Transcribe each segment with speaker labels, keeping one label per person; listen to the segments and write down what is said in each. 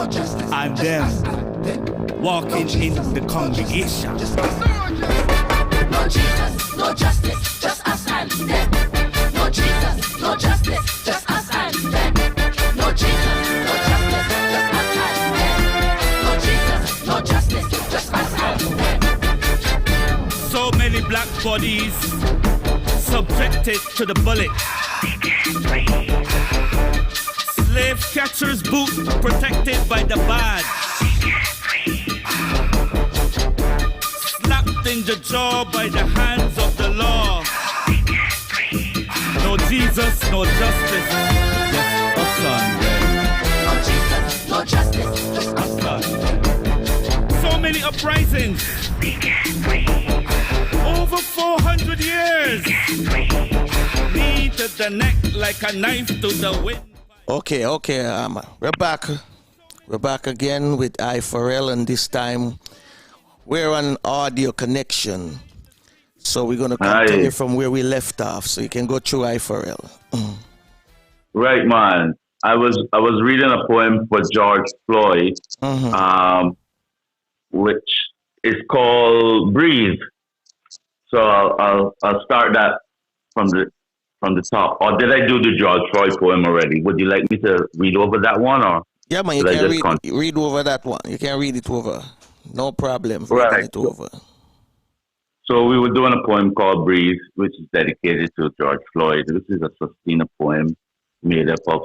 Speaker 1: and them walking in the congregation.
Speaker 2: No Jesus, no justice, just us and them. No Jesus, no justice, just us and them. No Jesus, no justice, just us and them. No Jesus, no justice, just us and them.
Speaker 1: So many black bodies subjected to the bullet. Slave catcher's boot protected by the badge. Slapped in the jaw by the hands of the law. No Jesus, no justice, just us on them.
Speaker 2: No Jesus, no justice, just us on them.
Speaker 1: So many uprisings. Over 400 years. Knee to the neck like a knife to the wind.
Speaker 3: Okay, we're back. We're back again with iFarrell, and this time we're on audio connection. So we're going to continue from where we left off. So you can go through iFarrell.
Speaker 4: Right, man. I was reading a poem for George Floyd, which is called "Breathe." So I'll start that from the top. Or did I do the George Floyd poem already? Would you like me to read over that one, or?
Speaker 3: Yeah, man, you can read over that one. You can read it over. No problem.
Speaker 4: Right.
Speaker 3: It over.
Speaker 4: So we were doing a poem called "Breathe," which is dedicated to George Floyd. This is a Sestina poem made up of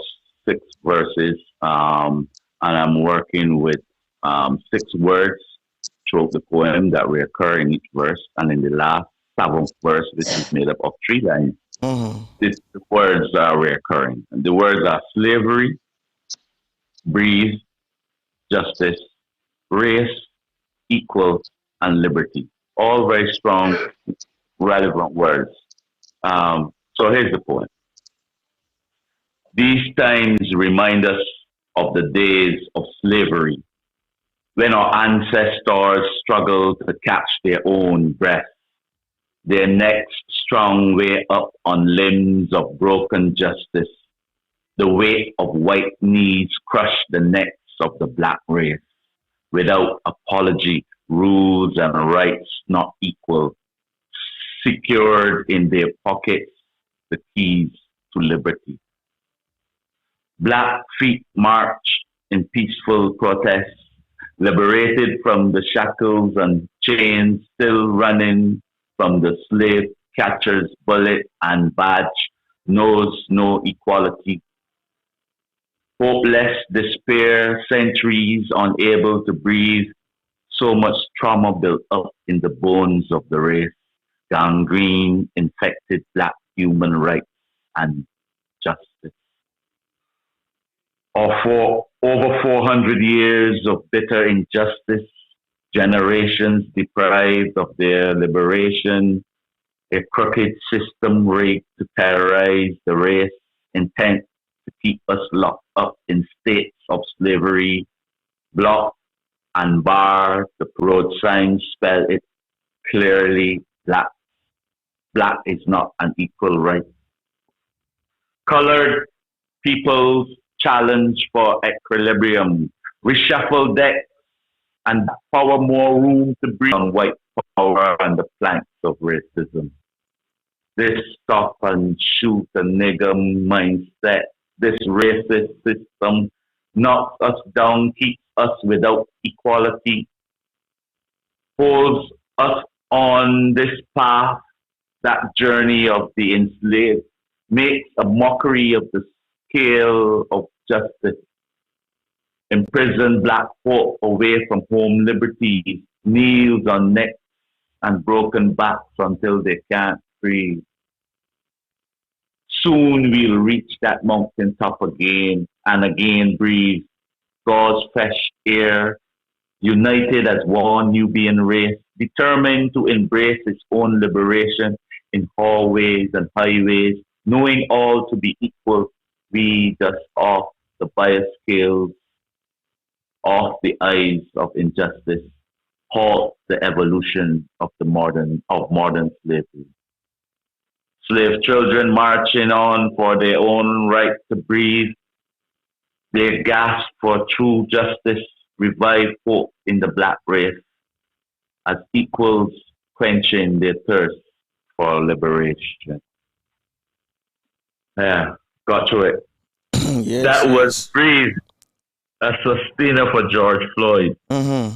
Speaker 4: 6 verses, and I'm working with 6 words throughout the poem that reoccur in each verse, and in the last 7th verse, which is made up of 3 lines. The words are reoccurring. And the words are slavery, breathe, justice, race, equal, and liberty. All very strong, relevant words. So here's the poem. These times remind us of the days of slavery, when our ancestors struggled to catch their own breath, their necks strung way up on limbs of broken justice. The weight of white knees crushed the necks of the black race. Without apology, rules and rights not equal, secured in their pockets the keys to liberty. Black feet march in peaceful protest, liberated from the shackles and chains, still running from the slave catcher's bullet and badge, knows no equality. Hopeless despair, centuries unable to breathe, so much trauma built up in the bones of the race, gangrene infected black human rights and justice. For over 400 years of bitter injustice, generations deprived of their liberation, a crooked system rigged to terrorize the race, intent to keep us locked up in states of slavery, block and bar, the road signs spell it clearly, black. Black is not an equal right. Colored people's challenge for equilibrium, reshuffle decks and power more room to breathe on white power and the planks of racism. This stop and shoot a nigger mindset, this racist system knocks us down, keeps us without equality, holds us on this path, that journey of the enslaved, makes a mockery of the scale of justice, imprison black folk away from home liberties, kneels on necks and broken backs until they can't breathe. Soon we'll reach that mountain top again and again breathe God's fresh air, united as one Nubian race, determined to embrace its own liberation in hallways and highways, knowing all to be equal. We dust off the bias scales, off the eyes of injustice, halt the evolution of modern slavery. Slave children marching on for their own right to breathe. They gasp for true justice, revive hope in the black race as equals quenching their thirst for liberation. Yeah, got through it.
Speaker 3: Yes,
Speaker 4: that
Speaker 3: yes.
Speaker 4: was Breathe, a sustainer for George Floyd.
Speaker 3: Mm-hmm.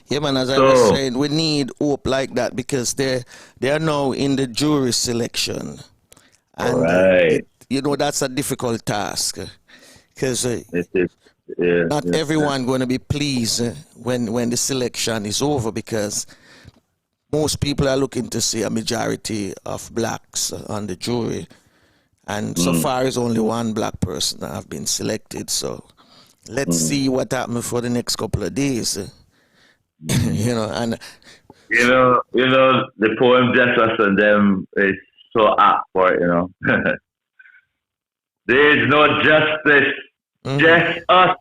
Speaker 3: Yeah, man, as I was saying, we need hope like that because they are now in the jury selection. And
Speaker 4: right.
Speaker 3: That's a difficult task because not
Speaker 4: yes,
Speaker 3: everyone going to be pleased when the selection is over, because most people are looking to see a majority of blacks on the jury, and so far is only one black person that have been selected. So let's see what happens for the next couple of days. And
Speaker 4: the poem Jefferson them is so apt for it. There is no justice, just us.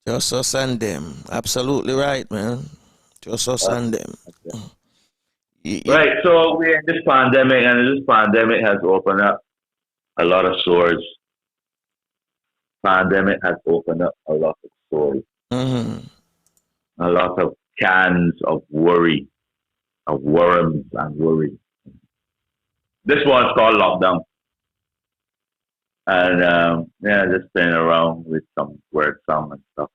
Speaker 3: Just us and them. Absolutely right, man. Just us and them.
Speaker 4: Right. So we're in this pandemic, and this pandemic has opened up a lot of sores. Pandemic has opened up a lot of sores. A lot of cans of worry, of worms and worry. This one's called lockdown. And just playing around with some word song and stuff.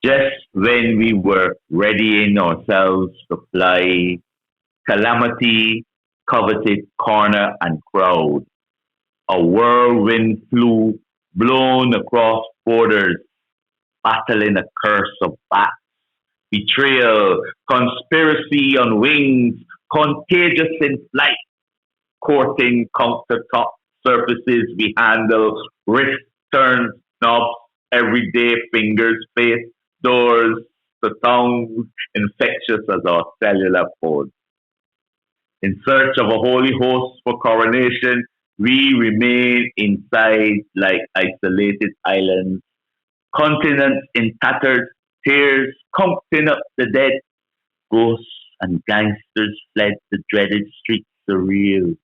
Speaker 4: Just when we were readying ourselves to fly, calamity coveted corner and crowd. A whirlwind flew, blown across borders, battling a curse of bats, betrayal, conspiracy on wings, contagious in flight, courting countertop surfaces we handle, wrist turns, knobs, everyday fingers, face, doors, the tongues, infectious as our cellular phone. In search of a holy host for coronation, we remain inside like isolated islands, continents in tatters, tears, counting up the dead. Ghosts and gangsters fled the dreaded streets surreal.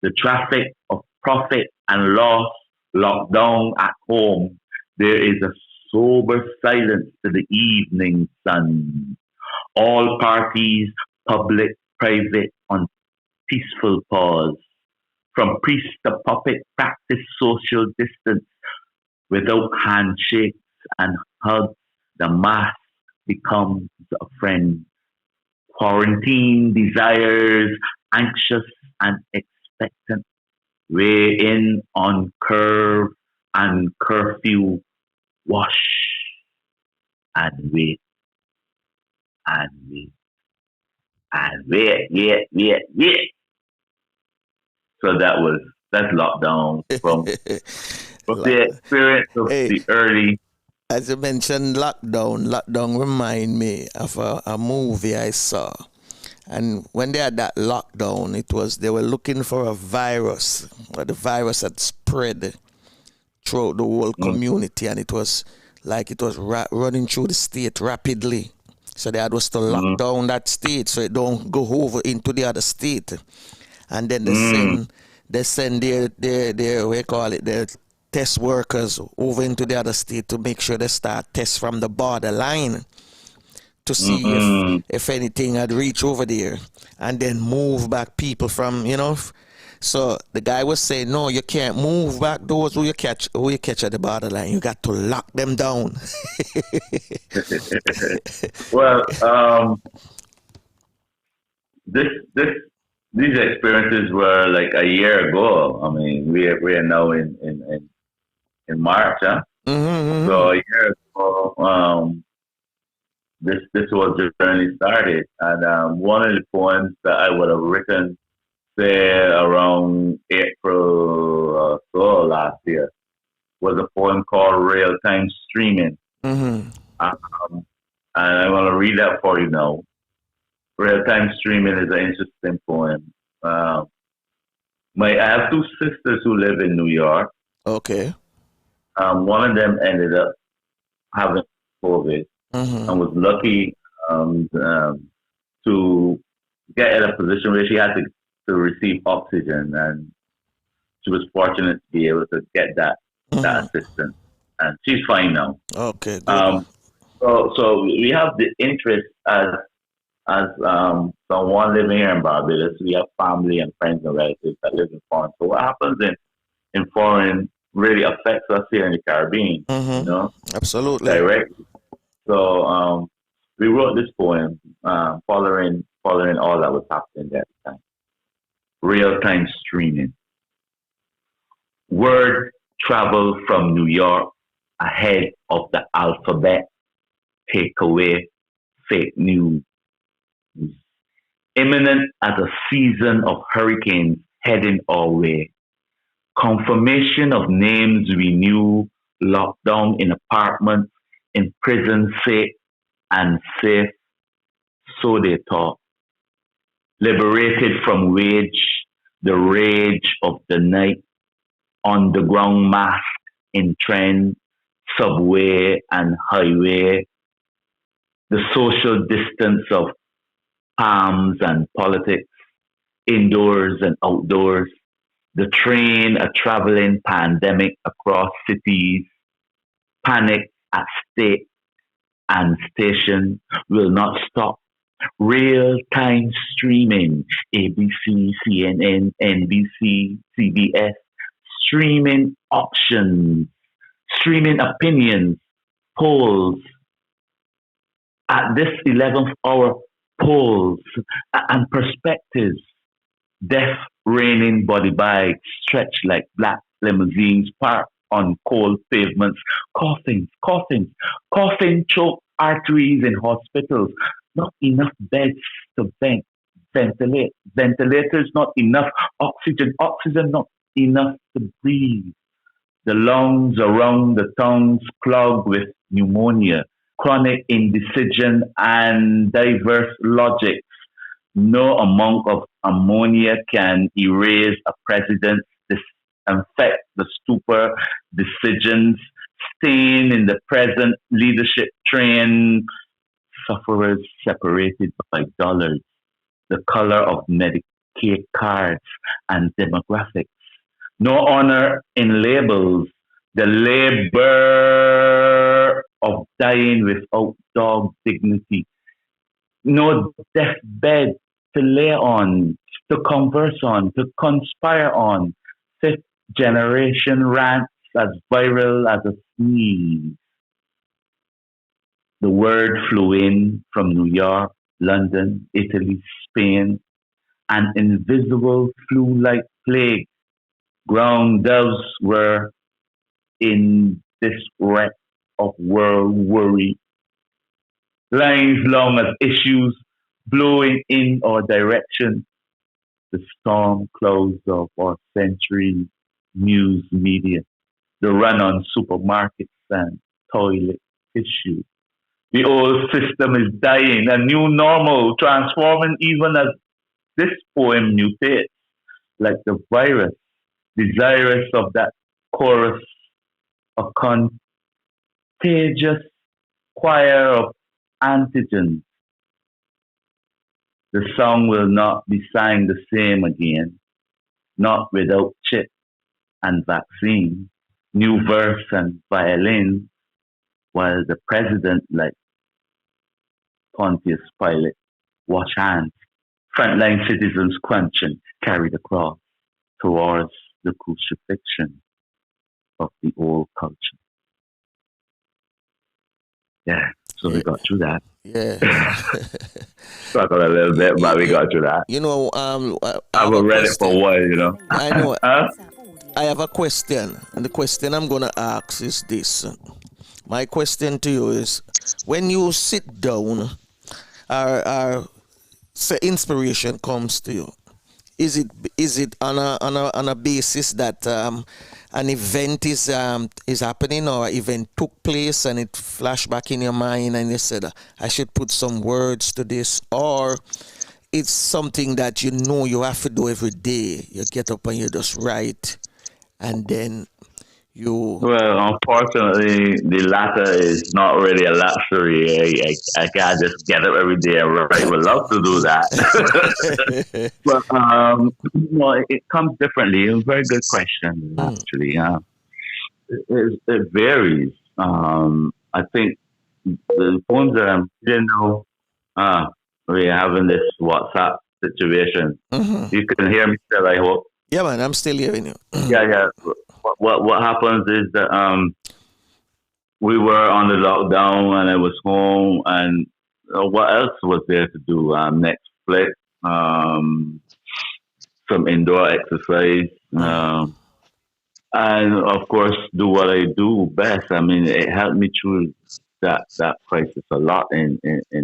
Speaker 4: The traffic of profit and loss locked down at home. There is a sober silence to the evening sun. All parties, public, private, on peaceful pause. From priest to puppet, practice social distance without handshakes and hugs. The mask becomes a friend. Quarantine desires, anxious and expectant, weigh in on curve and curfew, wash and wait and wait and wait. So that's lockdown from the experience of the early.
Speaker 3: As you mentioned, lockdown remind me of a movie I saw. And when they had that lockdown, they were looking for a virus, but the virus had spread throughout the whole community, and it was running through the state rapidly. So they had to lock down that state so it don't go over into the other state. And then they send their their test workers over into the other state to make sure they start tests from the borderline to see if anything had reached over there, and then move back people from, So the guy was saying, no, you can't move back those who you catch at the borderline. You got to lock them down.
Speaker 4: Well, these experiences were like a year ago. I mean, we are now in March, huh? So a year ago, this was the journey started, and one of the poems that I would have written, say around April or so last year, was a poem called Real Time Streaming. And I want to read that for you now. Real Time Streaming is an interesting poem. I have two sisters who live in New York.
Speaker 3: Okay.
Speaker 4: One of them ended up having COVID and was lucky to get in a position where she had to to receive oxygen, and she was fortunate to be able to get that assistance, and she's fine now.
Speaker 3: Okay, good.
Speaker 4: So we have the interest as someone living here in Barbados. We have family and friends and relatives that live in foreign. So what happens in foreign really affects us here in the Caribbean, you know?
Speaker 3: Absolutely.
Speaker 4: Directly. So we wrote this poem following all that was happening at the time. Real-time streaming. Word travel from New York ahead of the alphabet. Take away fake news. Imminent as a season of hurricanes heading our way. Confirmation of names we knew, locked down in apartments, in prison safe and safe, so they thought. Liberated from the rage of the night, underground mask in trend, subway and highway, the social distance of palms and politics, indoors and outdoors, the train, a traveling pandemic across cities, panic at state and station will not stop. Real-time streaming, ABC, CNN, NBC, CBS, streaming options, streaming opinions, polls. At this 11th hour, polls and perspectives, death reigning body bags stretched like black limousines parked on cold pavements, coffins, choke arteries in hospitals, not enough beds to ventilate, ventilators not enough, oxygen not enough to breathe. The lungs around the tongues clogged with pneumonia, chronic indecision and diverse logics. No amount of ammonia can erase a president's disinfect the stupor decisions, stain in the present leadership train, sufferers separated by dollars, the color of Medicaid cards and demographics. No honor in labels, the labor of dying without dog dignity. No deathbed to lay on, to converse on, to conspire on. Fifth generation rants as viral as a sneeze. The word flew in from New York, London, Italy, Spain. An invisible flew like plague. Ground doves were in this wreck of world worry. Lines long as issues blowing in our direction. The storm clouds of our century news media. The run on supermarkets and toilet tissue. The old system is dying, a new normal transforming even as this poem mutates, like the virus, desirous of that chorus, a contagious choir of antigens. The song will not be sang the same again, not without chip and vaccine, new verse and violin, while the president, like Pontius Pilate, wash hands, frontline citizens crunching, carry the cross towards the crucifixion of the old culture. Yeah, so we got through that.
Speaker 3: Yeah.
Speaker 4: Struggled a little bit, but we got through that.
Speaker 3: You know,
Speaker 4: I will read it for a while, you know.
Speaker 3: I know.
Speaker 4: Huh?
Speaker 3: I have a question, and the question I'm going to ask is this. My question to you is, when you sit down, say inspiration comes to you, is it on a basis that an event is happening or an event took place and it flashed back in your mind and you said, I should put some words to this, or it's something that you know you have to do every day? You get up and you just write, and then
Speaker 4: Well, unfortunately, the latter is not really a luxury. I can't just get up every day and write. Would love to do that. But it comes differently. A very good question, actually. It varies. I think the poems that I'm reading now, we're having this WhatsApp situation. You can hear me still, I hope.
Speaker 3: Yeah, man, I'm still hearing you.
Speaker 4: Yeah. What happens is that we were on the lockdown and I was home, and what else was there to do? Netflix, some indoor exercise, and of course do what I do best. I mean, it helped me through that crisis a lot in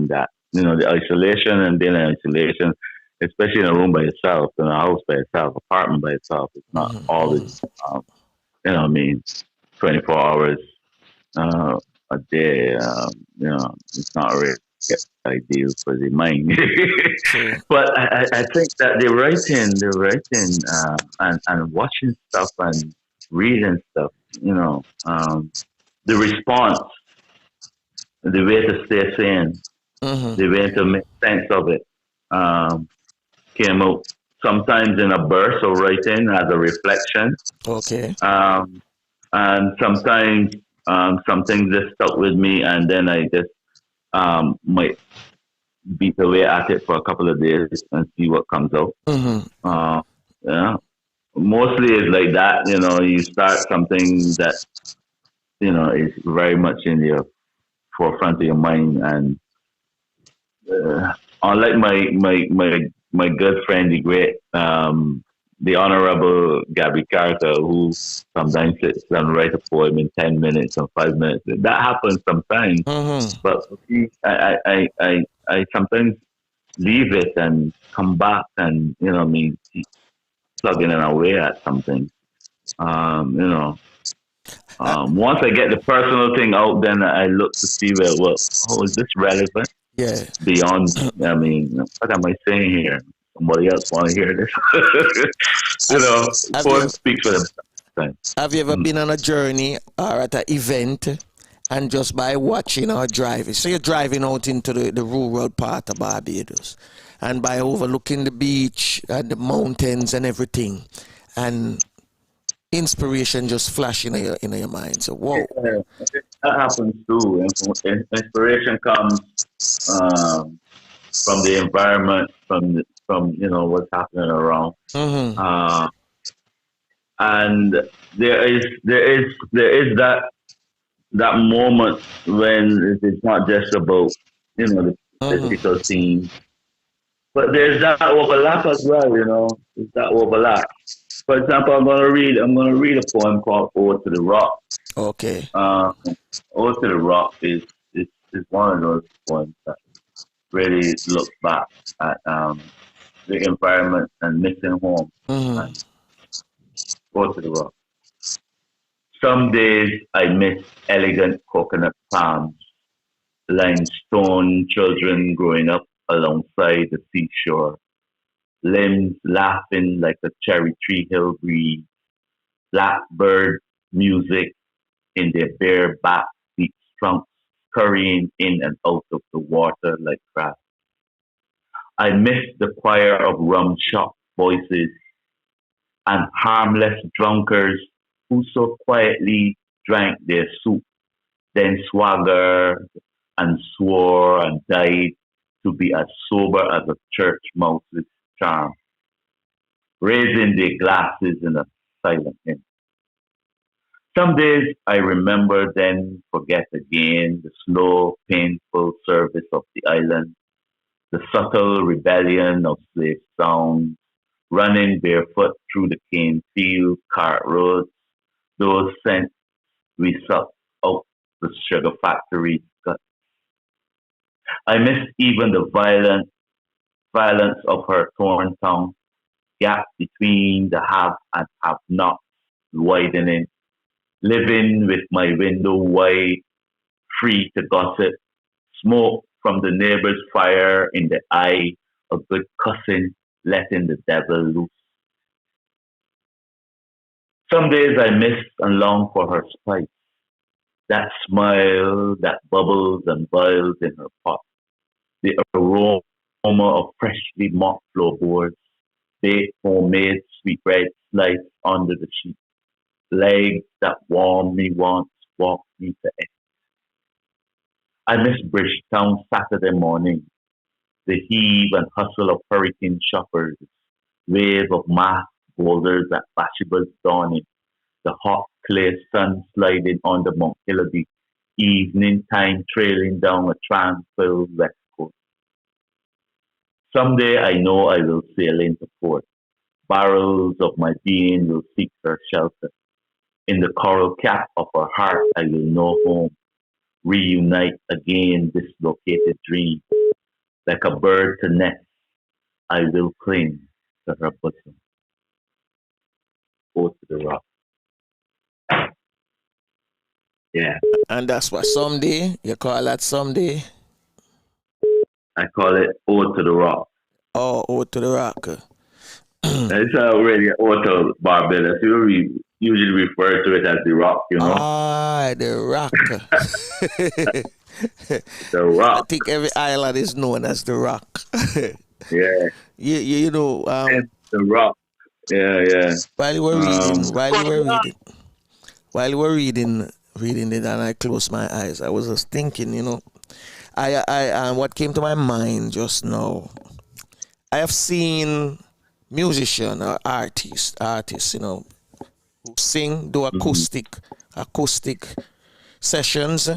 Speaker 4: that, the isolation and being in isolation, especially in a room by yourself, in a house by yourself, apartment by yourself. It's not always, 24 hours a day. It's not really ideal for the mind. But I think that the writing, and watching stuff and reading stuff, the response, the way to stay sane, the way to make sense of it, came out sometimes in a burst of writing as a reflection.
Speaker 3: Okay.
Speaker 4: And sometimes some things just stuck with me, and then I just might beat away at it for a couple of days and see what comes out. Mostly it's like that. You start something that is very much in your forefront of your mind, and unlike my good friend, the great the Honorable Gabby Carter, who sometimes sits and writes a poem in 10 minutes or 5 minutes. That happens sometimes. But I sometimes leave it and come back and, keep plugging it away at something. Once I get the personal thing out, then I look to see, is this relevant?
Speaker 3: Yeah.
Speaker 4: Beyond, what am I saying here? Somebody else want to hear this? Poems speak for themselves.
Speaker 3: Have you ever been on a journey or at an event, and just by watching or driving, so you're driving out into the rural part of Barbados, and by overlooking the beach and the mountains and everything, and inspiration just flashing in your mind? So, whoa.
Speaker 4: Yeah, that happens too. Inspiration comes from the environment, from what's happening around. And there is that moment when it's not just about the physical scene, but there's that overlap as well. There's that overlap. For example, I'm gonna read a poem called "Ode to the Rock."
Speaker 3: Okay.
Speaker 4: "Ode to the Rock" is one of those poems that really looks back at the environment and missing home. And "Ode to the Rock." Some days I miss elegant coconut palms, limestone children growing up alongside the seashore, limbs laughing like a cherry tree hill breeze, blackbird music in their bare back deep trunks, scurrying in and out of the water like crabs. I miss the choir of rum-shop voices and harmless drunkards who so quietly drank their soup, then swaggered and swore and died to be as sober as a church mouse's charm, raising their glasses in a silent hymn. Some days I remember, then forget again the slow, painful service of the island, the subtle rebellion of slave sounds, running barefoot through the cane field, cart roads, those scents we sucked out the sugar factory's guts. I miss even the violence of her torn tongue, gap between the have and have not widening, living with my window wide, free to gossip, smoke from the neighbor's fire in the eye, a good cousin letting the devil loose. Some days I miss and long for her spice, that smile that bubbles and boils in her pot, the aroma of freshly mopped floorboards, baked homemade sweetbread sliced under the sheet, legs that warm me once, walk me to end. I miss Bridgetown Saturday morning, the heave and hustle of hurricane shoppers, wave of masked boulders at Bashiba's dawning, the hot clear sun sliding on the Mount Hillaby, evening time trailing down a tranquil west coast. Someday I know I will sail into port. Barrels of my being will seek her shelter. In the coral cap of her heart I will know home. Reunite again dislocated dream. Like a bird to nest, I will cling to her bosom. Go to the rock. Yeah.
Speaker 3: And that's what someday, you call that someday?
Speaker 4: I call it Ode to the Rock.
Speaker 3: Oh, Ode to the Rock.
Speaker 4: It's already Ode to Barbados. We usually refer to it as the Rock, you know?
Speaker 3: Ah, the Rock.
Speaker 4: The Rock.
Speaker 3: I think every island is known as the Rock.
Speaker 4: Yeah.
Speaker 3: You know,
Speaker 4: the Rock. Yeah.
Speaker 3: While you were reading it, and I closed my eyes, I was just thinking, you know, I what came to my mind just now. I have seen musician or artists, you know, who sing, do acoustic sessions.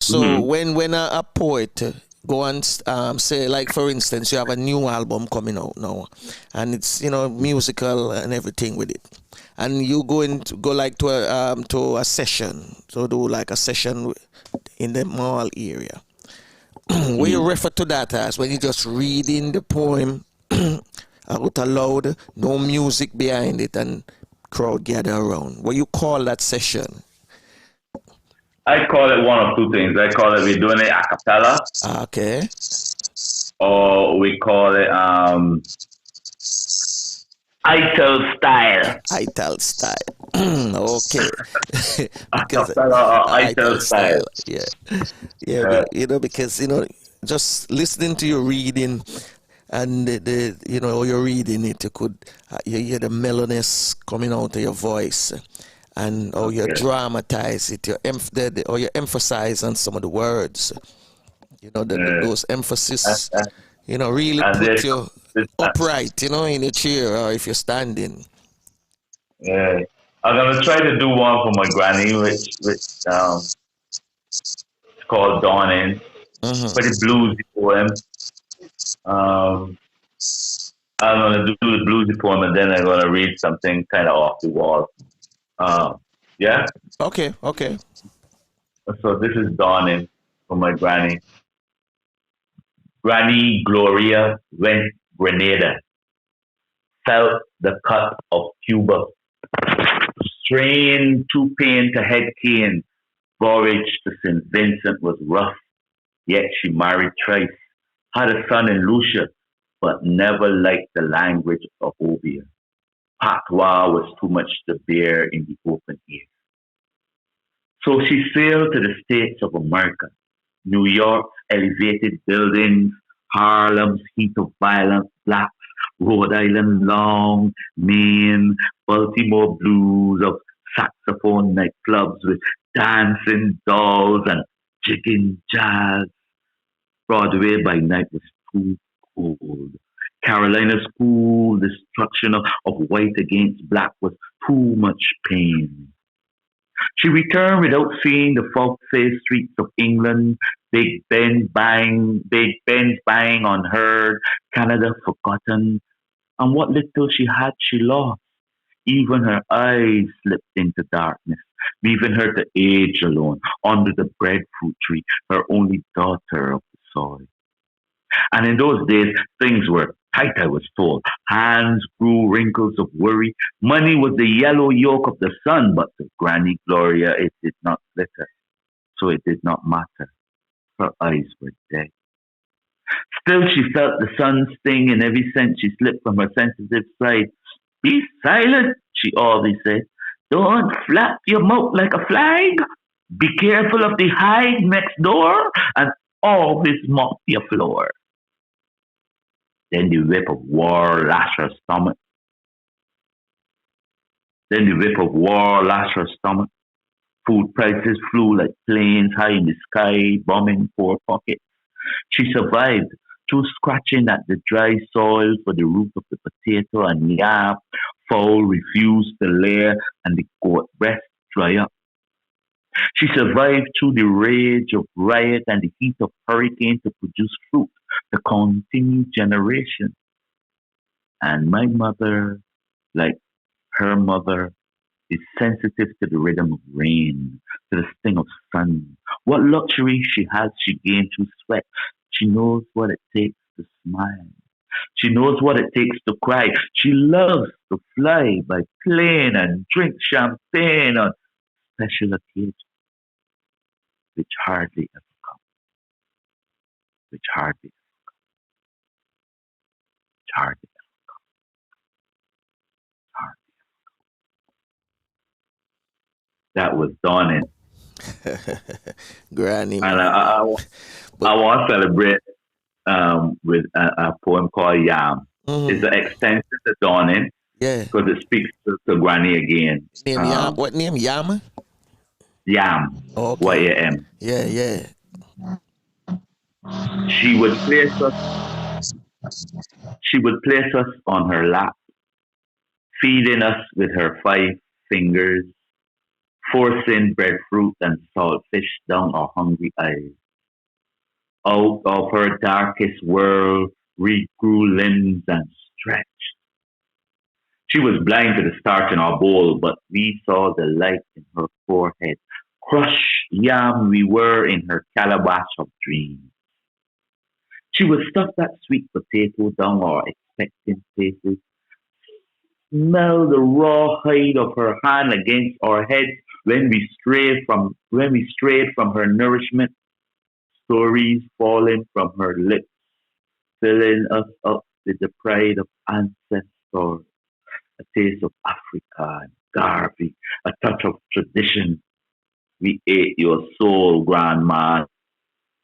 Speaker 3: So when a poet go and say, like, for instance, you have a new album coming out now, and it's, you know, musical and everything with it, and you go like to a session, so do like a session in the mall area. When you refer to that as when you just reading the poem out aloud, no music behind it, and crowd gather around. What you call that session?
Speaker 4: I call it one of two things. I call it we're doing it a cappella.
Speaker 3: Okay.
Speaker 4: Or we call it ITEL style.
Speaker 3: ITEL style. Okay.
Speaker 4: Because ITEL style.
Speaker 3: Yeah. But, you know, because, you know, just listening to you reading, and the you know, you're reading it, you could you hear the mellowness coming out of your voice, and you dramatize it, you emphasize on some of the words, you know, those emphasis, you know, really put you upright, you know, in your chair, or if you're standing.
Speaker 4: Yeah, I'm gonna try to do one for my granny, which it's called Dawning. Pretty bluesy poem. I'm gonna do the bluesy poem, and then I'm gonna read something kind of off the wall. Yeah.
Speaker 3: Okay.
Speaker 4: So this is Dawning for my granny. Granny Gloria went Grenada, felt the cut of Cuba, strained to pain to head cane, voyage to St. Vincent was rough, yet she married thrice, had a son in Lucia, but never liked the language of Obia. Patois was too much to bear in the open air. So she sailed to the States of America, New York's elevated buildings, Harlem's heat of violent blacks, Rhode Island long, Maine, Baltimore blues of saxophone nightclubs with dancing dolls and jigging jazz. Broadway by night was too cold. Carolina's cool destruction of white against black was too much pain. She returned without seeing the fog-faced streets of England, Big Ben's bang unheard, Canada forgotten, and what little she had she lost. Even her eyes slipped into darkness, leaving her to age alone under the breadfruit tree, her only daughter of the soil. And in those days, things were tight, I was told. Hands grew wrinkles of worry. Money was the yellow yolk of the sun, but to Granny Gloria it did not glitter. So it did not matter. Her eyes were dead. Still she felt the sun sting in every sense she slipped from her sensitive side. Be silent, she always said, don't flap your mouth like a flag. Be careful of the hive next door and always mop your floor. Then the whip of war lashed her stomach. Then the whip of war lashed her stomach. Food prices flew like planes high in the sky, bombing poor pockets. She survived through scratching at the dry soil for the root of the potato and yam. Fowl refused to layer and the goat breast dry up. She survived through the rage of riot and the heat of hurricane to produce fruit to continue generations. And my mother, like her mother, is sensitive to the rhythm of rain, to the sting of sun. What luxury she has, she gained through sweat. She knows what it takes to smile. She knows what it takes to cry. She loves to fly by plane and drink champagne on special occasions, which hardly ever come. Which hardly ever come. That was dawning.
Speaker 3: Granny.
Speaker 4: And I want to celebrate with a poem called Yam. Mm-hmm. It's an extension to Dawning.
Speaker 3: Yeah.
Speaker 4: Because it speaks to Granny again.
Speaker 3: Name Yam? What name? Yam?
Speaker 4: Yam.
Speaker 3: Oh, okay.
Speaker 4: Y-A-M.
Speaker 3: Yeah, yeah.
Speaker 4: She would place us on her lap, feeding us with her 5 fingers, forcing breadfruit and saltfish down our hungry eyes. Out of her darkest world, regrew limbs and stretched. She was blind to the starch in our bowl, but we saw the light in her forehead. Crushed yam we were in her calabash of dreams. She would stuff that sweet potato down our expectant faces, smell the raw hide of her hand against our heads when we strayed from her nourishment, stories falling from her lips, filling us up with the pride of ancestors, a taste of Africa and Garvey, a touch of tradition. We ate your soul, grandma.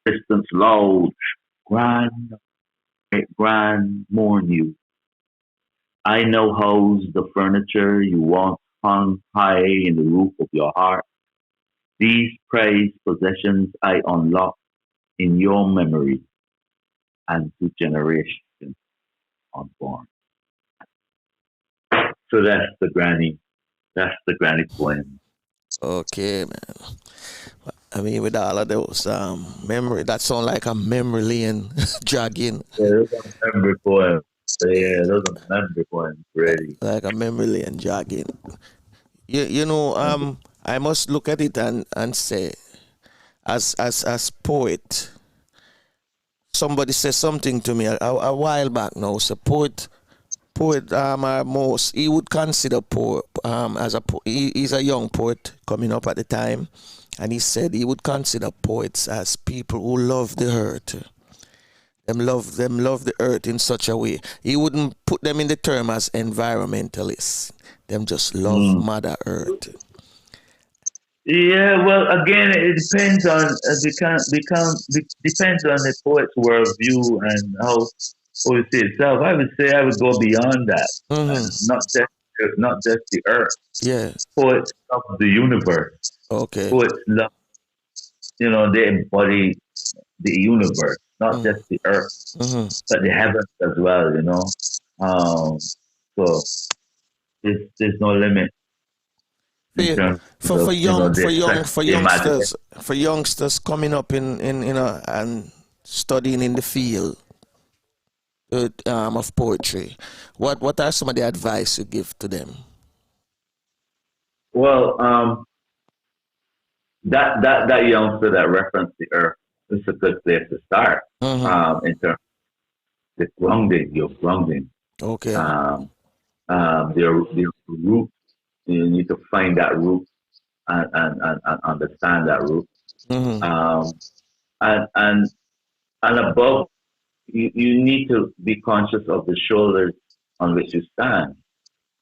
Speaker 4: Distance loud, grand mourn you. I now house the furniture you once hung high in the roof of your heart. These prized possessions I unlock in your memory and to generations unborn. So that's the granny poem.
Speaker 3: Okay, man. I mean, with all of those memory, that sound like a memory lane jogging.
Speaker 4: Yeah, those are memory poems. Yeah, those are memory poems, really.
Speaker 3: Like a memory lane jogging. You know, I must look at it and say, as poet, somebody said something to me a while back now. So poet he would consider poet he's a young poet coming up at the time, and he said he would consider poets as people who love the earth. Them love the earth in such a way. He wouldn't put them in the term as environmentalists. Them just love Mother Earth.
Speaker 4: Yeah, well, again, it depends on depends on the poet's worldview and how he sees itself. I would say I would go beyond that. Mm-hmm. Not just the earth.
Speaker 3: Yeah.
Speaker 4: Poets love the universe.
Speaker 3: Okay.
Speaker 4: Poets love, they embody the universe, not just the earth, but the heavens as well. So there's no limit.
Speaker 3: For youngsters coming up in and studying in the field of poetry, what are some of the advice you give to them?
Speaker 4: Well, that youngster that referenced the earth is a good place to start. In terms of the grounding, your grounding. Okay. The root. You need to find that root and understand that root. And above, you need to be conscious of the shoulders on which you stand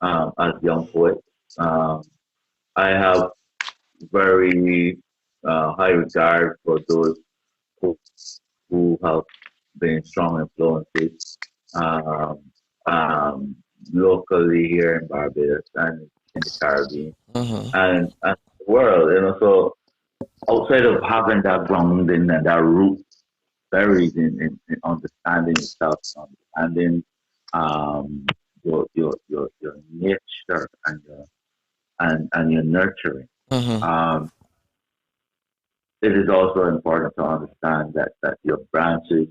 Speaker 4: as young poets. I have very high regard for those who, who have been strong influences um, um, locally here in Barbados and in the Caribbean and the world. So outside of having that grounding and that root buried in understanding yourself, understanding your nature and your nurturing. It is also important to understand that your branches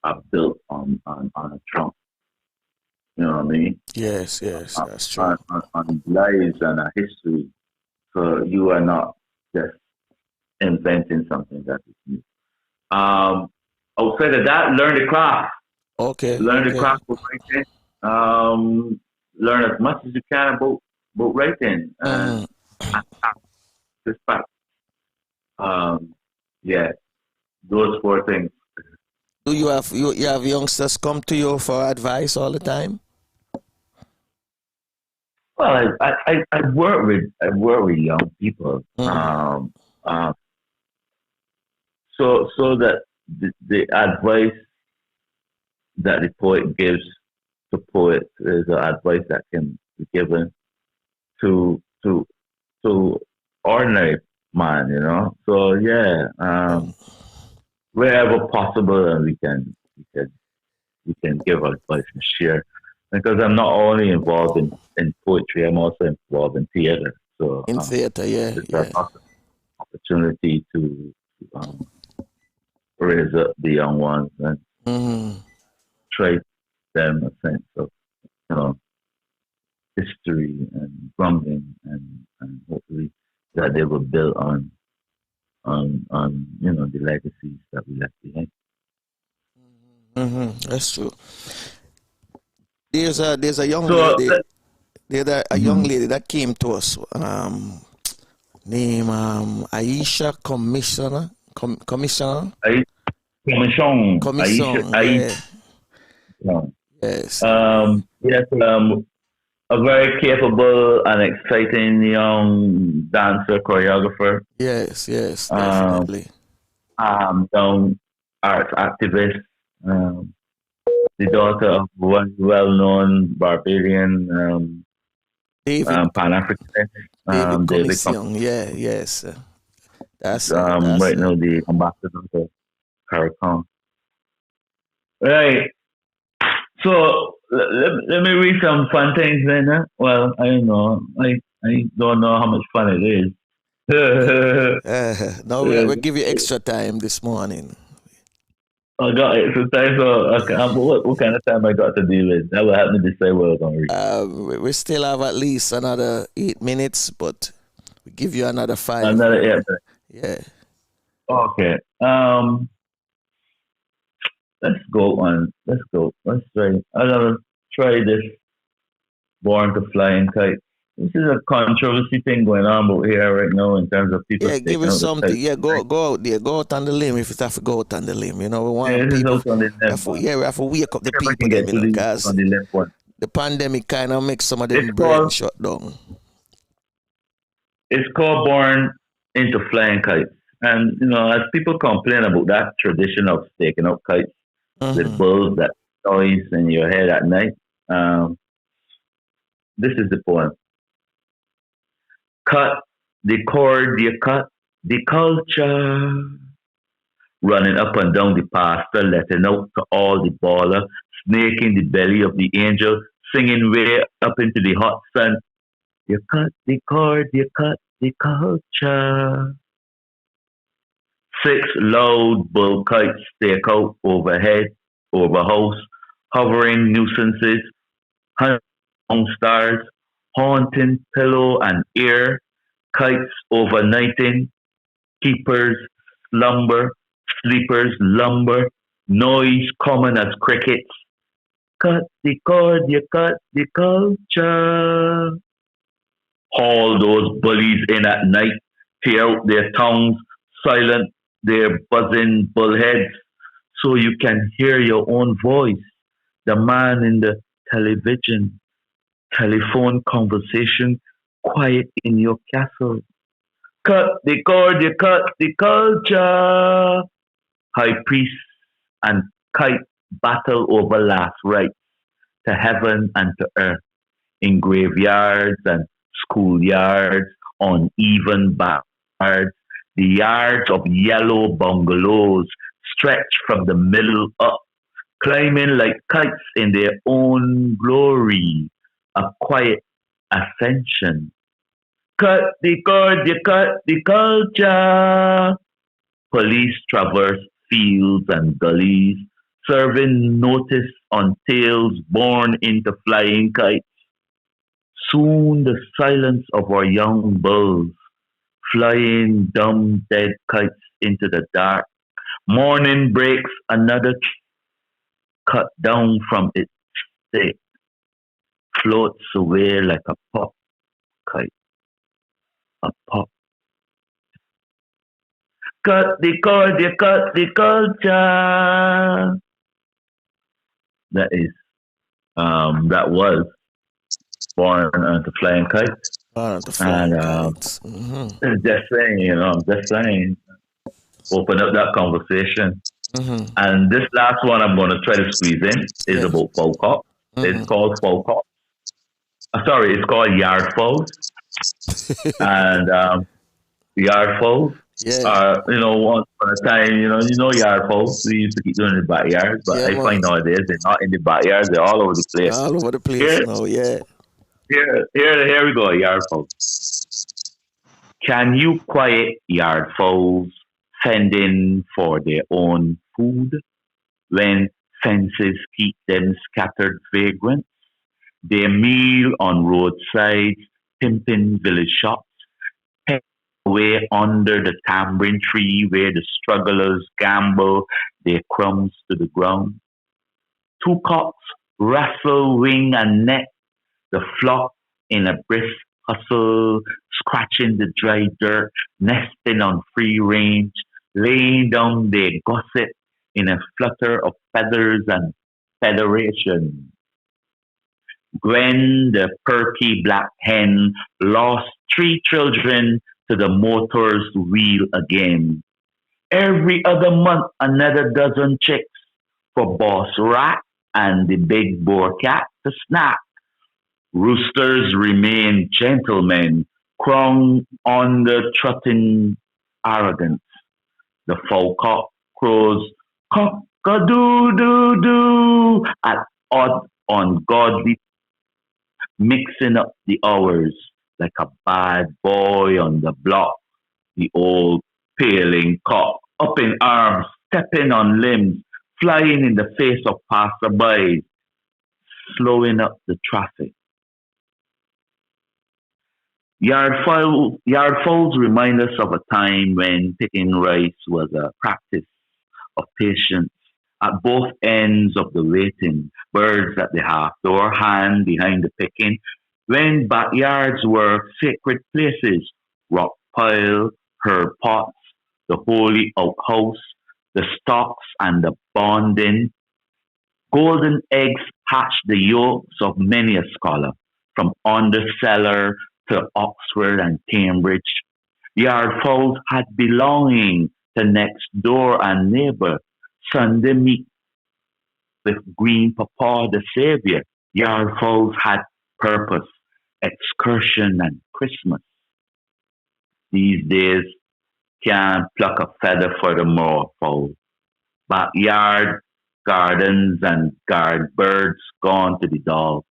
Speaker 4: are built on a trunk. You know what I mean?
Speaker 3: Yes, that's true.
Speaker 4: On lives and a history. So you are not just inventing something that is new. Outside of that, learn the craft. Learn the craft of writing. Learn as much as you can about writing and respect. Yeah, those four things.
Speaker 3: Do you have youngsters come to you for advice all the time?
Speaker 4: Well, I work with young people. So that the advice that the poet gives to poets is advice that can be given to ordinary man, So yeah, wherever possible, and we can give advice and share. Because I'm not only involved in poetry, I'm also involved in theater. So
Speaker 3: in theater,
Speaker 4: it's an opportunity to raise up the young ones and trace them a sense of history and grounding and hopefully that they will build on the legacies that we left behind.
Speaker 3: That's true. There's a young lady. There's a young lady that came to us. Name Aishah Commissioner.
Speaker 4: Commission.
Speaker 3: Yes.
Speaker 4: Yes. A very capable and exciting young dancer, choreographer.
Speaker 3: Yes, definitely.
Speaker 4: Young arts activist. The daughter of one well-known Barbadian Pan-Africanist, David
Speaker 3: Young. Yes. That's
Speaker 4: right now the ambassador to CARICOM. Right. So let me read some fun things then. Huh? Well, I don't know. I don't know how much fun it is.
Speaker 3: No, we'll give you extra time this morning.
Speaker 4: I got extra time, so what kind of time I got to deal with? That will help me decide what I'm going to
Speaker 3: read. We still have at least another 8 minutes, but we give you another 5.
Speaker 4: Another 8 minutes.
Speaker 3: Yeah.
Speaker 4: Okay. Let's go on. Let's go. Let's try. I'm gonna try this. Born to Flying Kite. This is a controversy thing going on out here right now in terms of people.
Speaker 3: Yeah, give us something. Yeah, go out there. Go out on the limb if you have to go out on the limb. We want people. We have to wake up the people. Because the pandemic kind of makes some of them brain shut down.
Speaker 4: It's called Born into Flying Kites. And, as people complain about that tradition of staking up kites, the bulls that noise in your head at night, this is the poem. Cut the cord, you cut the culture. Running up and down the pasture, letting out to all the baller, snake in the belly of the angel, singing way up into the hot sun. You cut the cord, you cut the culture. 6 loud bull kites stake out overhead, over house, hovering nuisances, hunting stars, haunting pillow and ear, kites overnighting, keepers slumber, sleepers lumber, noise common as crickets. Cut the cord, you cut the culture. Haul those bullies in at night, tear out their tongues, silent their buzzing bullheads, so you can hear your own voice, the man in the telephone conversation, quiet in your castle. Cut the cord, you cut the culture. High priest and kite battle over last rites to heaven and to earth in graveyards and schoolyards, on even backyards. The yards of yellow bungalows stretch from the middle up, climbing like kites in their own glory, a quiet ascension. Cut the cord, you cut the culture. Police traverse fields and gullies, serving notice on tails born into flying kites. Soon the silence of our young bulls, flying dumb dead kites into the dark. Morning breaks, another cut down from its stake, floats away like a pop kite, a pop. Cut the cord, you cut the culture. That was Born to Flying Kites.
Speaker 3: Born to Flying Kites.
Speaker 4: Just saying, I'm just saying. Open up that conversation. And this last one I'm going to try to squeeze in is about folk hop. It's called folk hop. Sorry, it's called yard foals. And yard foals. Once upon a time, yard foals, we used to keep doing it in the backyard, but I find nowadays they're not in the backyard, they're all over the place.
Speaker 3: All over the place
Speaker 4: Here we go, yard foals. Can you quiet yard foals fending for their own food when fences keep them scattered vagrants? They meal on roadsides, pimping village shops, away under the tambourine tree where the strugglers gamble their crumbs to the ground. Two cocks wrestle wing and neck, the flock in a brisk hustle, scratching the dry dirt, nesting on free range, laying down their gossip in a flutter of feathers and federation. Gwen, the perky black hen, lost 3 children to the motor's wheel again. Every other month, another dozen chicks for Boss Rat and the big boar cat to snack. Roosters remain gentlemen, crowing on the trotting arrogance. The fowl-cock crows cock-a-doo-doo-doo at odd ungodly, mixing up the hours like a bad boy on the block. The old paling cock, up in arms, stepping on limbs, flying in the face of passerbys, slowing up the traffic. Yard fowls remind us of a time when picking rice was a practice of patience at both ends of the waiting. Birds at the half door, hand behind the picking. When backyards were sacred places, rock pile, herb pots, the holy outhouse, the stocks and the bonding. Golden eggs hatched the yolks of many a scholar, from undercellar to Oxford and Cambridge. Yard fowls had belonging to next door and neighbor. Sunday meat with green papa the savior. Yard fowls had purpose, excursion and Christmas. These days, can't pluck a feather for the moor fowl. Backyard gardens and guard birds gone to the dogs.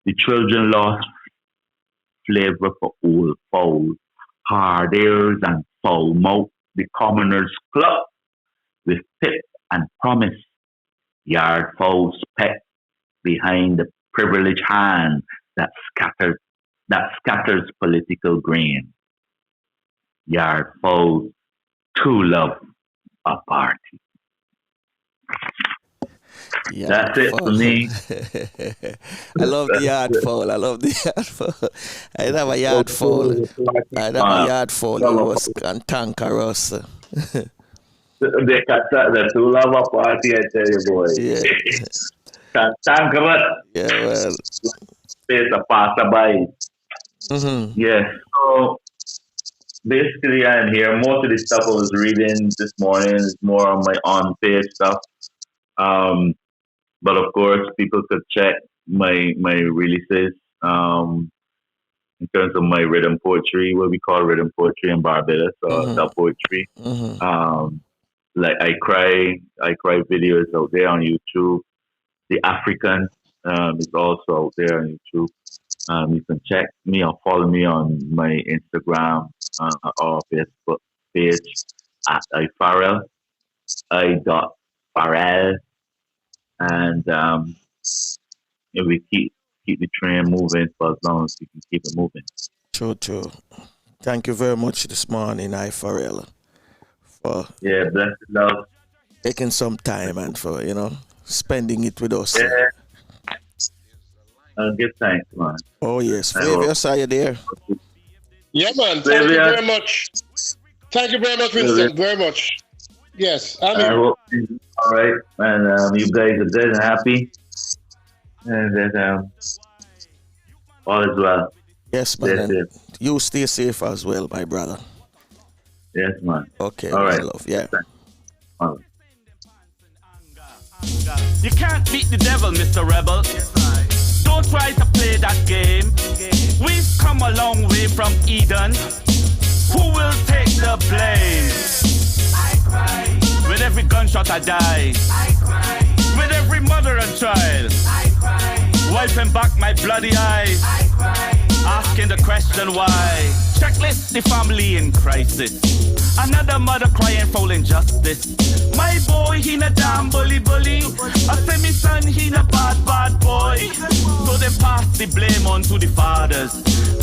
Speaker 4: The children lost flavor for old fowls, hard ears and foul mouth. The commoners club with pip and promise. Yard fowls peck behind the privileged hand that scatters political grain. Yard fowls too love a party. That's it for me.
Speaker 3: I love the yard fowl. I have a yard fowl. It was cantankerous.
Speaker 4: They too love a party, I tell you, boy.
Speaker 3: Yeah.
Speaker 4: Cantankerous.
Speaker 3: Yeah, well.
Speaker 4: It's a passerby.
Speaker 3: Mm-hmm.
Speaker 4: Yeah. So basically, I'm here. Most of the stuff I was reading this morning is more on my on-page stuff. But of course, people could check my releases in terms of my rhythm poetry, what we call rhythm poetry in Barbados, or the poetry.
Speaker 3: Mm-hmm.
Speaker 4: Like I cry videos out there on YouTube. The African is also out there on YouTube. You can check me or follow me on my Instagram or Facebook page at iFarrell, I.Farrell, and we keep the train moving for as long as we can keep it moving.
Speaker 3: True. Thank you very much this morning, iFarrell, for
Speaker 4: blessed love,
Speaker 3: taking some time and for spending it with us.
Speaker 4: Yeah. Give thanks, man.
Speaker 3: Oh yes, Flavius, are you there?
Speaker 5: Yeah, man. Thank you very much. Thank you very much, Winston. Very much. Yes, I'm here.
Speaker 4: All right, and you guys are dead and happy, and that all is well.
Speaker 3: Yes, man. Yes. You stay safe as well, my brother.
Speaker 4: Yes, man.
Speaker 3: Okay,
Speaker 4: all right,
Speaker 3: love. Yeah.
Speaker 1: You can't beat the devil, Mr. Rebel. Don't try to play that game. We've come a long way from Eden. Who will take the blame? I cry. With every gunshot I die. I cry. With every mother and child. I cry. Wiping back my bloody eyes. I cry. Asking the question why. Checklist the family in crisis. Another mother crying for injustice. My boy, he na damn bully. I say me son, he na bad boy. So they pass the blame on to the fathers.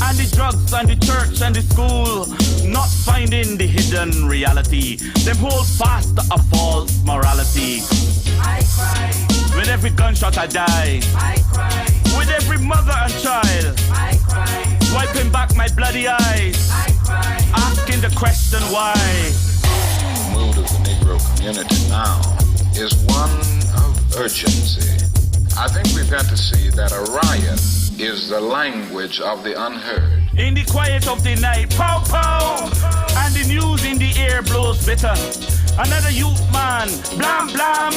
Speaker 1: And the drugs and the church and the school. Not finding the hidden reality. Them hold fast a false morality. I cry. With every gunshot I die. I cry. With every mother and child. I cry. Wiping back my bloody eyes. I cry. Asking the question why.
Speaker 6: The mood of the Negro community now is one of urgency. I think we've got to see that a riot is the language of the unheard.
Speaker 1: In the quiet of the night, pow pow, and the news in the air blows bitter. Another youth man, blam blam,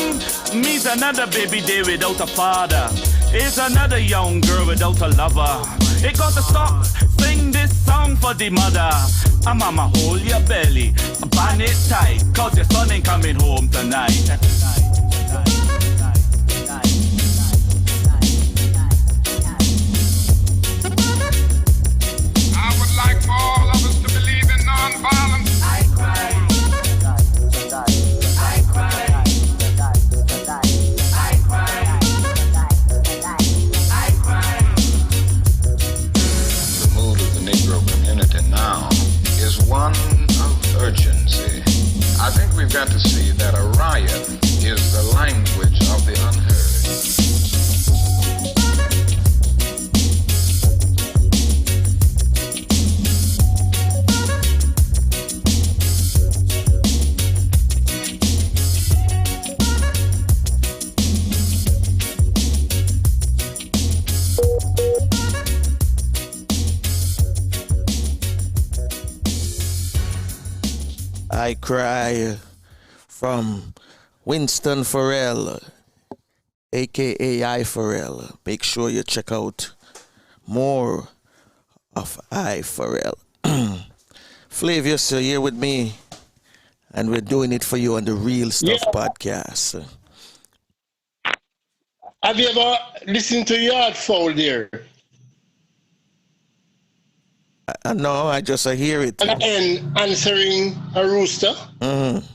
Speaker 1: means another baby day without a father. Is another young girl without a lover. It got to stop, sing this song for the mother. Mama, hold your belly, band it tight, cause your son ain't coming home tonight.
Speaker 6: I would like for all of us to believe in nonviolence.
Speaker 2: I cry. I cry. I cry. I cry.
Speaker 6: The mood of the Negro community now is one of urgency. I think we've got to see that a riot is the language of the unheard.
Speaker 3: I Cry from Winston Farrell, aka iFarrell. Make sure you check out more of iFarrell. Flavius, you're here with me, and we're doing it for you on the Real Stuff podcast.
Speaker 5: Have you ever listened to Yard Fowl there?
Speaker 3: No, I just hear it.
Speaker 5: And answering a rooster?
Speaker 3: Mm-hmm.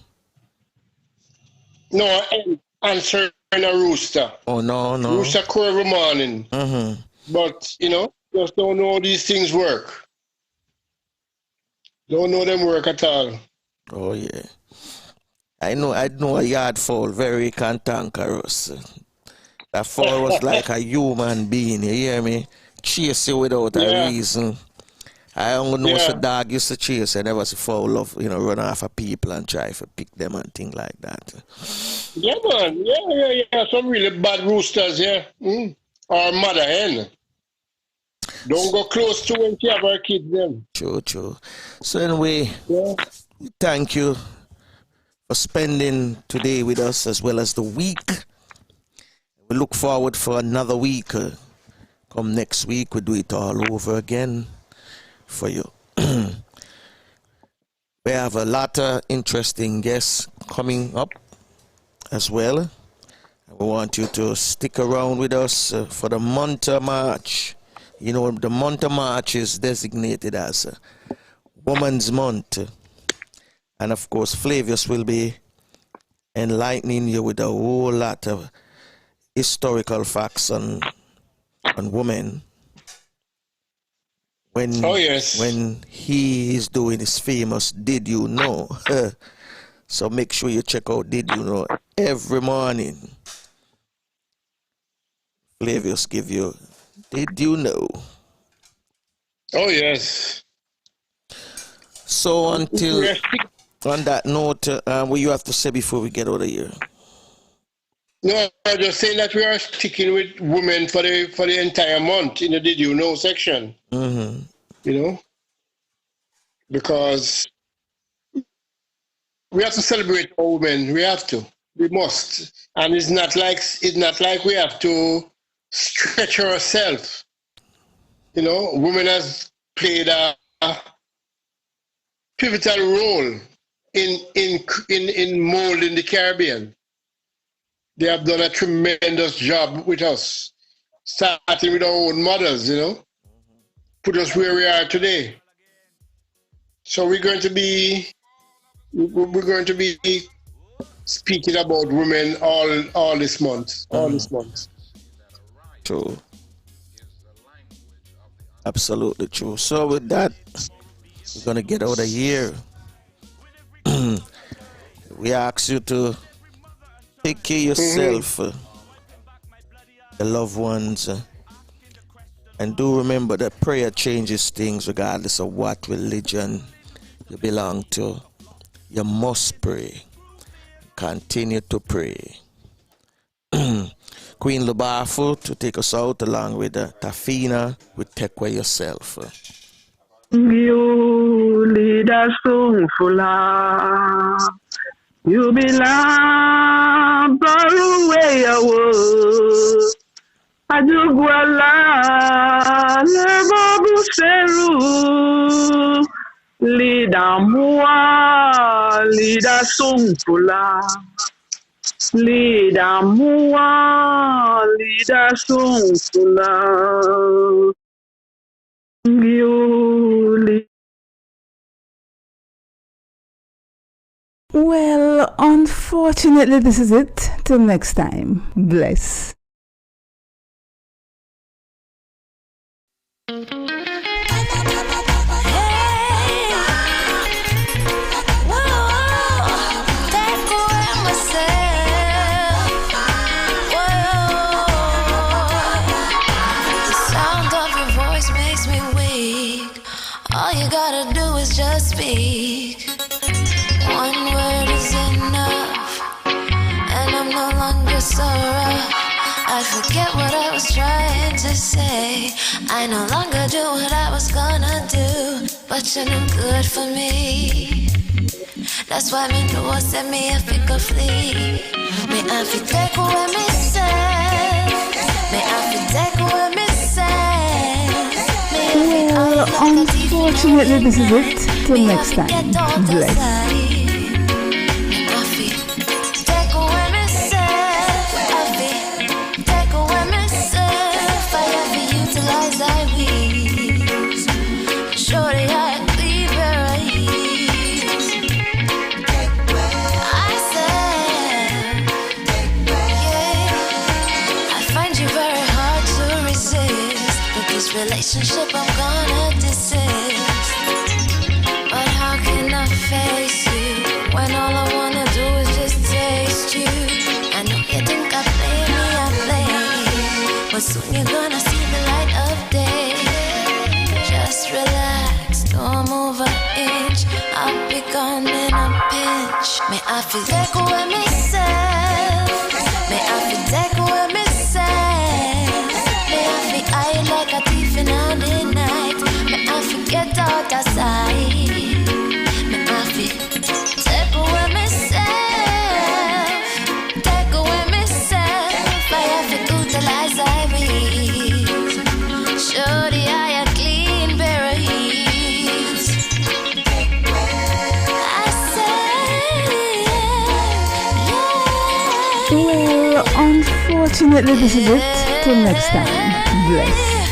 Speaker 5: No, answering a rooster.
Speaker 3: Oh, no.
Speaker 5: Rooster crow every morning.
Speaker 3: Mm-hmm.
Speaker 5: But, just don't know how these things work. Don't know them work at all.
Speaker 3: Oh, yeah. I know a yard fowl, very cantankerous. That fowl was like a human being, you hear me? Chase you without a reason. I only know the dog used to chase. I never see fowl of, run off of people and try to pick them and things like that.
Speaker 5: Yeah, man. Yeah. Some really bad roosters, yeah. Or mother hen. Don't go close to when you have our kids then.
Speaker 3: True. So anyway, thank you for spending today with us as well as the week. We look forward for another week. Come next week, we do it all over again for you. We have a lot of interesting guests coming up as well. We want you to stick around with us for the month of March. You know, the month of March is designated as Women's Month. And of course, Flavius will be enlightening you with a whole lot of historical facts on women. When he is doing his famous Did You Know? So make sure you check out Did You Know every morning. Flavius give you Did You Know?
Speaker 5: Oh, yes.
Speaker 3: So until, on that note, what you have to say before we get out of here?
Speaker 5: No, I'm just saying that we are sticking with women for the entire month in the Did You Know section.
Speaker 3: Mm-hmm.
Speaker 5: You know? Because we have to celebrate our women. We have to. We must. And it's not like we have to stretch ourselves. You know, women has played a pivotal role in molding the Caribbean. They have done a tremendous job with us, starting with our own mothers, you know, put us where we are today. So we're going to be speaking about women all this month,
Speaker 3: True. Absolutely true. So with that, we're gonna get out of here. We ask you to take care of yourself, your loved ones, and do remember that prayer changes things regardless of what religion you belong to. You must pray. Continue to pray. Queen Lubafu to take us out along with Tafina with Take Care Yourself.
Speaker 7: You lead us so full. You belong far away away. Ajuguala Lebobu Seru. Lida Mua, Lida Sumpula. Lida Mua, Lida Sumpula.
Speaker 8: Well, unfortunately, this is it. Till next time. Bless.
Speaker 9: Just speak. One word is enough, and I'm no longer so rough. I forget what I was trying to say. I no longer do what I was gonna do, but you're no good for me. That's why me do what set me a pick a flee. Me I fi take away me say. Me I fi take away me say.
Speaker 8: Well, unfortunately, this is it. Till next time. Bless.
Speaker 9: Relationship I'm gonna desist. But how can I face you when all I wanna do is just taste you? I know you think I play me, I play, but soon you're gonna see the light of day. Just relax, don't move an inch. I'll be gone in a pinch. May I feel take away myself. May I feel take away myself. May I feel I like a thief in a day.
Speaker 8: Unfortunately, this is it. Till next time. Bless.